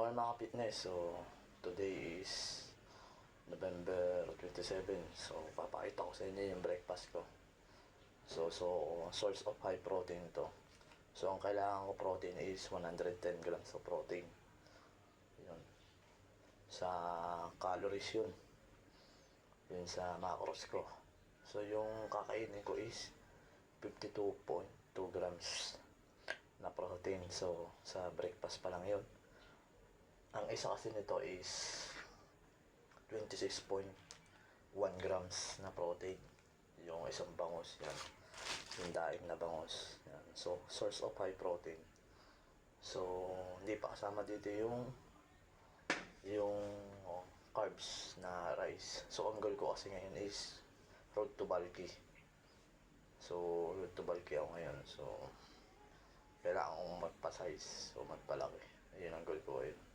morning mga fitness. So, today is November 27. So, papakita ko sa inyo yung breakfast ko. So, source of high protein to. So, ang kailangan ko protein is 110 grams of protein. Yun. Sa calories yun. Yun sa macros ko. So, yung kakainin ko is 52.2 grams na protein. So, sa breakfast pa lang yun. Ang isa kasi nito is 26.1 grams na protein. Yung isang bangus yan. Yung daing na bangus yan. So, source of high protein. So, hindi pa kasama dito yung carbs na rice. So, ang goal ko kasi ngayon is road to bulky. So, road to bulky ako ngayon. So, kailangan kong magpa-size. So, magpalaki. Ayun ang goal ko ngayon.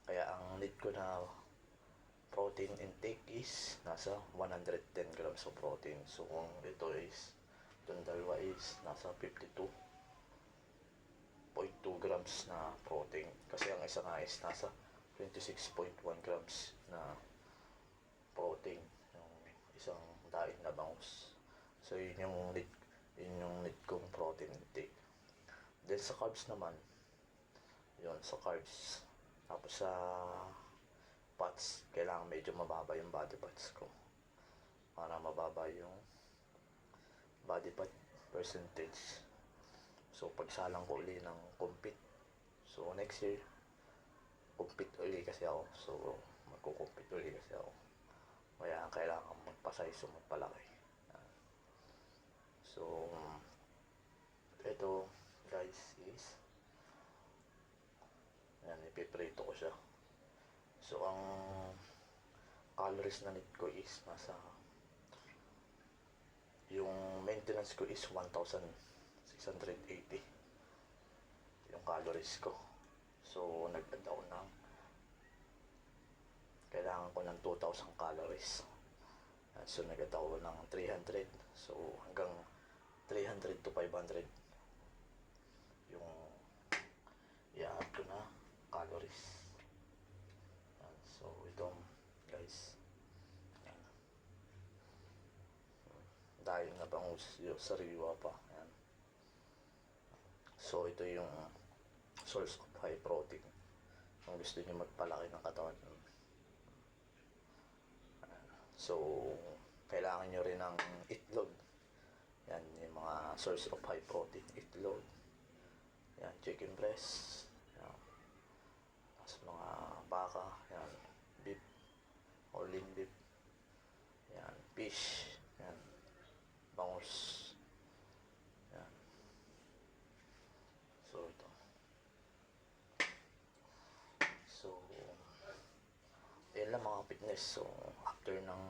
Kaya ang need ko na protein intake is nasa 110 grams of protein. So kung ito is, itong dalawa is nasa 52.2 grams na protein. Kasi ang isa nga is nasa 26.1 grams na protein. Yung isang daing na bangus. So yun yung need kong protein intake. Then sa carbs naman, yun sa carbs. Tapos sa fats, kailangan medyo mababa yung body fats ko. Para mababa yung body fat percentage. So, pagsalang ko uli ng compete. So, next year, compete uli kasi ako. So, magko-compete uli kasi ako. Kaya kailangan magpa-size o magpalaki. So, ito guys is yan, ipiprito ko siya. So, ang calories na need ko is nasa, yung maintenance ko is 1,680 yung calories ko. So, nag-add ako ng, kailangan ko ng 2,000 calories. So, nag-add ako ng 300. So, hanggang 300 to 500 yung i-add ko na calories. So, ito guys, dahil na bangus yung sariwa pa. Yan. So, ito yung source of high protein kung gusto niyo magpalaki ng katawan. So, kailangan nyo rin ng itlog. Yan, yung mga source of high protein. Itlog, yan, chicken breast, yan, tapos mga baka, yan, beef or lean beef, yan, fish, yan, bangus, yan. So, ito. So, yan lang mga fitness. So, after ng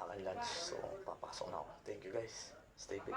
aking lunch, so, papasok na ako. Thank you guys. Stay fit.